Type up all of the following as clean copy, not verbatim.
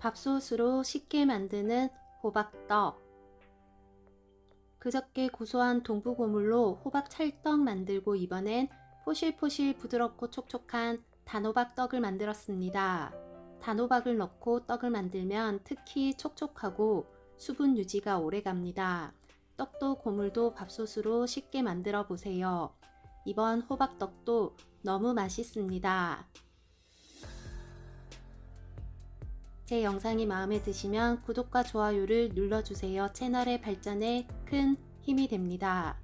밥솥으로 쉽게 만드는 호박떡. 그저께 고소한 동부고물로 호박 찰떡 만들고 이번엔 포실포실 부드럽고 촉촉한 단호박떡을 만들었습니다. 단호박을 넣고 떡을 만들면 특히 촉촉하고 수분 유지가 오래 갑니다. 떡도 고물도 밥솥으로 쉽게 만들어 보세요. 이번 호박떡도 너무 맛있습니다. 제 영상이 마음에 드시면 구독과 좋아요를 눌러주세요. 채널의 발전에 큰 힘이 됩니다.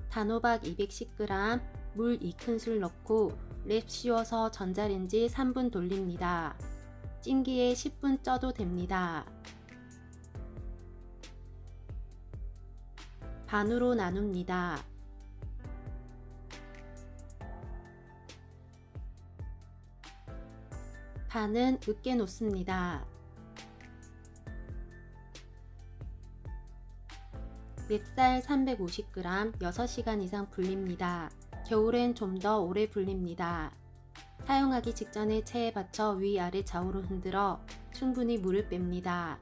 단호박 210g, 물 2큰술 넣고 랩 씌워서 전자레인지 3분 돌립니다. 찜기에 10분 쪄도 됩니다. 반으로 나눕니다. 반은 으깨 놓습니다. 맵쌀 350g 6시간 이상 불립니다. 겨울엔 좀 더 오래 불립니다. 사용하기 직전에 체에 받쳐 위아래 좌우로 흔들어 충분히 물을 뺍니다.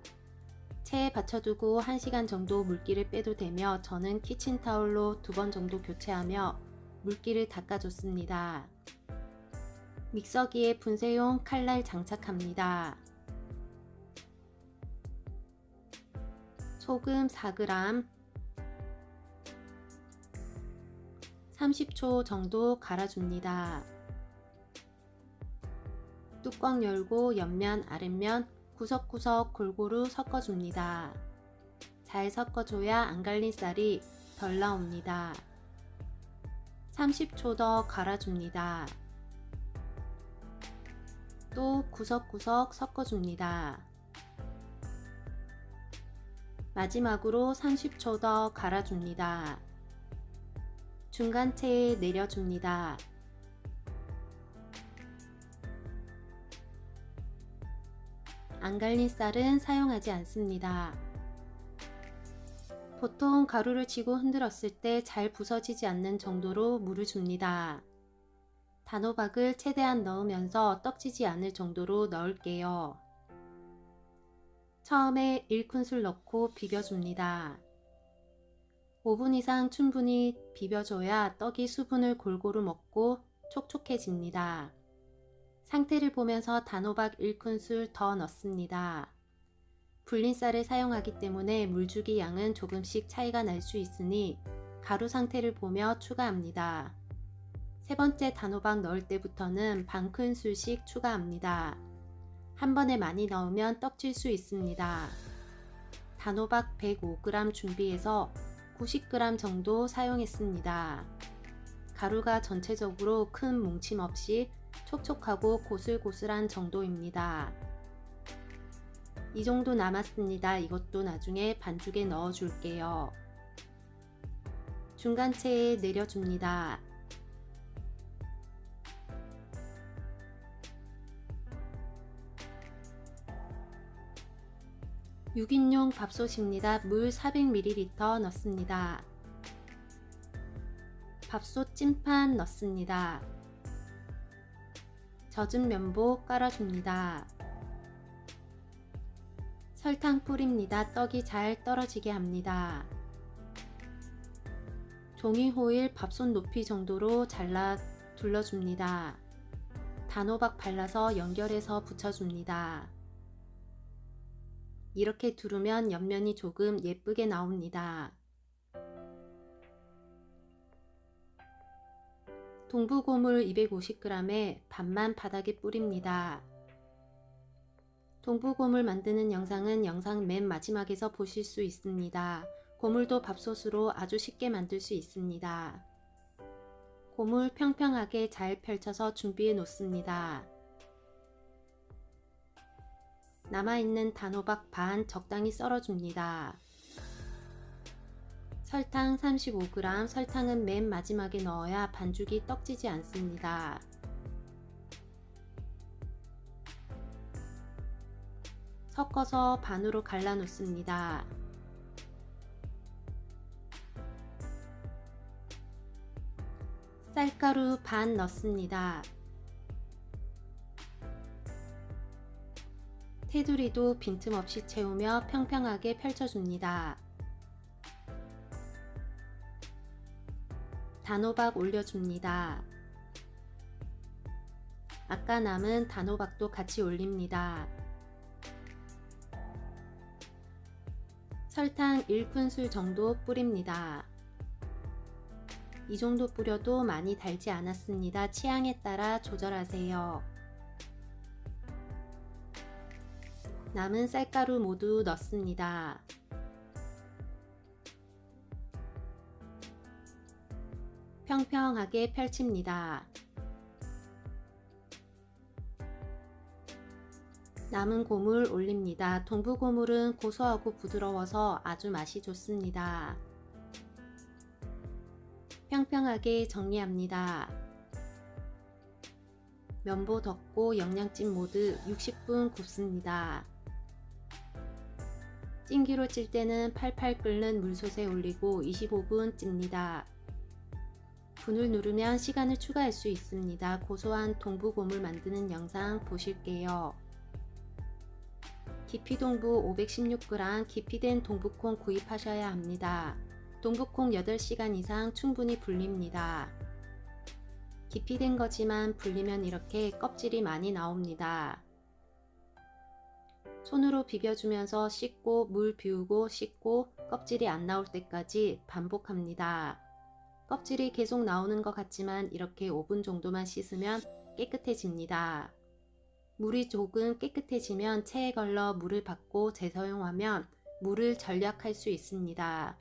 체에 받쳐두고 1시간 정도 물기를 빼도 되며 저는 키친타올로 2번 정도 교체하며 물기를 닦아줬습니다. 믹서기에 분쇄용 칼날 장착합니다. 소금 4g 30초 정도 갈아줍니다. 뚜껑 열고 옆면 아랫면 구석구석 골고루 섞어줍니다. 잘 섞어줘야 안 갈린 쌀이 덜 나옵니다. 30초 더 갈아줍니다. 또 구석구석 섞어줍니다. 마지막으로 30초 더 갈아줍니다. 중간체에 내려줍니다. 안 갈린 쌀은 사용하지 않습니다. 보통 가루를 치고 흔들었을 때 잘 부서지지 않는 정도로 물을 줍니다. 단호박을 최대한 넣으면서 떡지지 않을 정도로 넣을게요. 처음에 1큰술 넣고 비벼줍니다. 5분 이상 충분히 비벼줘야 떡이 수분을 골고루 먹고 촉촉해집니다. 상태를 보면서 단호박 1큰술 더 넣습니다. 불린 쌀을 사용하기 때문에 물주기 양은 조금씩 차이가 날 수 있으니 가루 상태를 보며 추가합니다. 세 번째 단호박 넣을 때부터는 반 큰술씩 추가합니다. 한 번에 많이 넣으면 떡질 수 있습니다. 단호박 105g 준비해서 90g 정도 사용했습니다. 가루가 전체적으로 큰 뭉침 없이 촉촉하고 고슬고슬한 정도입니다. 이 정도 남았습니다. 이것도 나중에 반죽에 넣어 줄게요. 중간체에 내려줍니다. (6인용) 밥솥입니다. 물 400ml 넣습니다. 밥솥 찜판 넣습니다. 젖은 면보 깔아줍니다. 설탕 뿌립니다. 떡이 잘 떨어지게 합니다. 종이 호일 밥솥 높이 정도로 잘라 둘러줍니다. 단호박 발라서 연결해서 붙여줍니다. 이렇게 두르면 옆면이 조금 예쁘게 나옵니다. 동부고물 250g에 반만 바닥에 뿌립니다. 동부고물 만드는 영상은 영상 맨 마지막에서 보실 수 있습니다. 고물도 밥솥으로 아주 쉽게 만들 수 있습니다. 고물 평평하게 잘 펼쳐서 준비해 놓습니다. 남아있는 단호박 반 적당히 썰어줍니다. 설탕 35g, 설탕은 맨 마지막에 넣어야 반죽이 떡지지 않습니다. 섞어서 반으로 갈라 놓습니다. 쌀가루 반 넣습니다. 테두리도 빈틈없이 채우며 평평하게 펼쳐줍니다. 단호박 올려줍니다. 아까 남은 단호박도 같이 올립니다. 설탕 1큰술 정도 뿌립니다. 이 정도 뿌려도 많이 달지 않았습니다. 취향에 따라 조절하세요. 남은 쌀가루 모두 넣습니다. 평평하게 펼칩니다. 남은 고물 올립니다. 동부고물은 고소하고 부드러워서 아주 맛이 좋습니다. 평평하게 정리합니다. 면보 덮고 영양찜 모두 60분 굽습니다. 찜기로 찔 때는 팔팔 끓는 물솥에 올리고 25분 찝니다. 분을 누르면 시간을 추가할 수 있습니다. 고소한 동부고물 만드는 영상 보실게요. 깊이동부 516g 깊이된 동부콩 구입하셔야 합니다. 동부콩 8시간 이상 충분히 불립니다. 깊이된 거지만 불리면 이렇게 껍질이 많이 나옵니다. 손으로 비벼주면서 씻고 물 비우고 씻고 껍질이 안 나올 때까지 반복합니다. 껍질이 계속 나오는 것 같지만 이렇게 5분 정도만 씻으면 깨끗해집니다. 물이 조금 깨끗해지면 체에 걸러 물을 받고 재사용하면 물을 절약할 수 있습니다.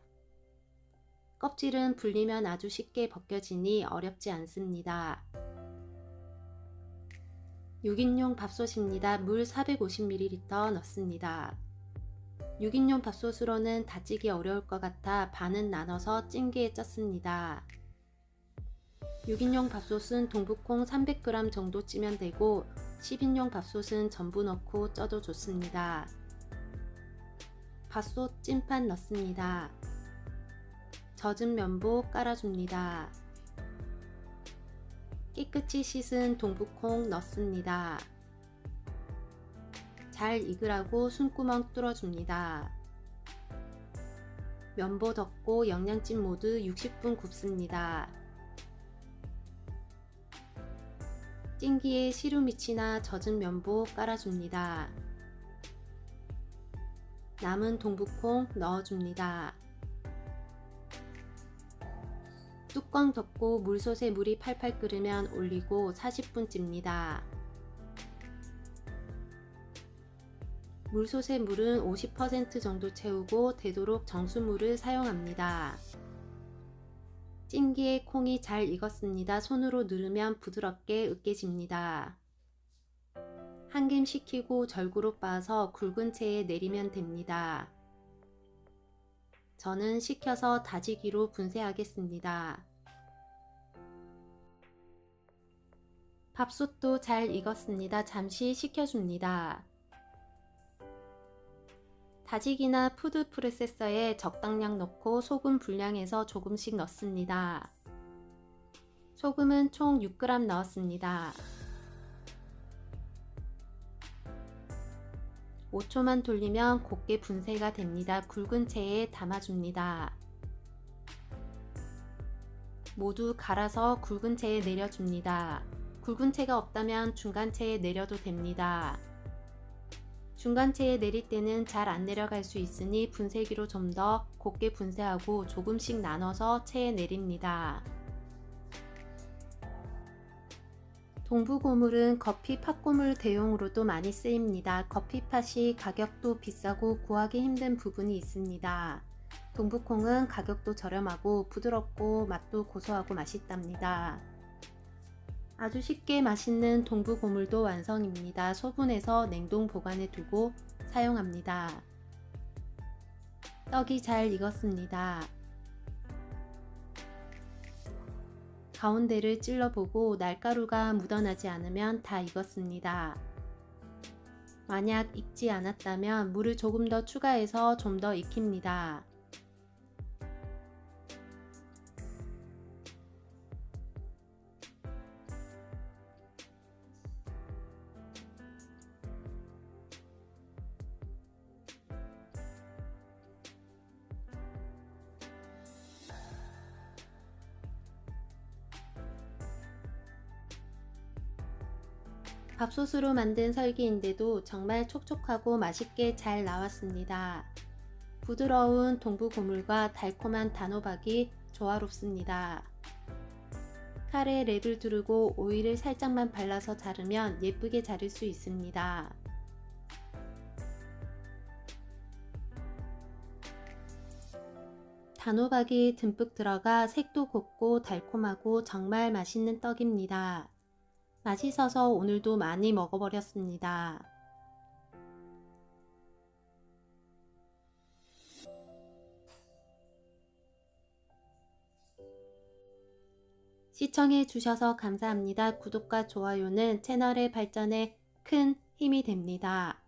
껍질은 불리면 아주 쉽게 벗겨지니 어렵지 않습니다. 6인용 밥솥입니다. 물 450ml 넣습니다. 6인용 밥솥으로는 다찌기 어려울 것 같아 반은 나눠서 찜기에 쪘습니다. 6인용 밥솥은 동부콩 300g 정도 찌면 되고 10인용 밥솥은 전부 넣고 쪄도 좋습니다. 밥솥 찜판 넣습니다. 젖은 면보 깔아줍니다. 깨끗이 씻은 동부콩 넣습니다. 잘 익으라고 숨구멍 뚫어줍니다. 면보 덮고 영양찜 모두 60분 굽습니다. 찜기에 시루미치나 젖은 면보 깔아줍니다. 남은 동부콩 넣어줍니다. 뚜껑 덮고 물솥에 물이 팔팔 끓으면 올리고 40분 찝니다. 물솥의 물은 50% 정도 채우고 되도록 정수물을 사용합니다. 찜기에 콩이 잘 익었습니다. 손으로 누르면 부드럽게 으깨집니다. 한 김 식히고 절구로 빻아서 굵은 채에 내리면 됩니다. 저는 식혀서 다지기로 분쇄하겠습니다. 밥솥도 잘 익었습니다. 잠시 식혀줍니다. 다지기나 푸드 프로세서에 적당량 넣고 소금 분량해서 조금씩 넣습니다. 소금은 총 6g 넣었습니다. 5초만 돌리면 곱게 분쇄가 됩니다. 굵은 채에 담아줍니다. 모두 갈아서 굵은 채에 내려줍니다. 굵은 채가 없다면 중간 채에 내려도 됩니다. 중간 채에 내릴 때는 잘 안 내려갈 수 있으니 분쇄기로 좀 더 곱게 분쇄하고 조금씩 나눠서 채에 내립니다. 동부고물은 커피 팥고물 대용으로도 많이 쓰입니다. 커피팥이 가격도 비싸고 구하기 힘든 부분이 있습니다. 동부콩은 가격도 저렴하고 부드럽고 맛도 고소하고 맛있답니다. 아주 쉽게 맛있는 동부고물도 완성입니다. 소분해서 냉동 보관해 두고 사용합니다. 떡이 잘 익었습니다. 가운데를 찔러보고 날가루가 묻어나지 않으면 다 익었습니다. 만약 익지 않았다면 물을 조금 더 추가해서 좀 더 익힙니다. 밥솥으로 만든 설기인데도 정말 촉촉하고 맛있게 잘 나왔습니다. 부드러운 동부고물과 달콤한 단호박이 조화롭습니다. 칼에 랩을 두르고 오일을 살짝만 발라서 자르면 예쁘게 자를 수 있습니다. 단호박이 듬뿍 들어가 색도 곱고 달콤하고 정말 맛있는 떡입니다. 맛있어서 오늘도 많이 먹어버렸습니다. 시청해 주셔서 감사합니다. 구독과 좋아요는 채널의 발전에 큰 힘이 됩니다.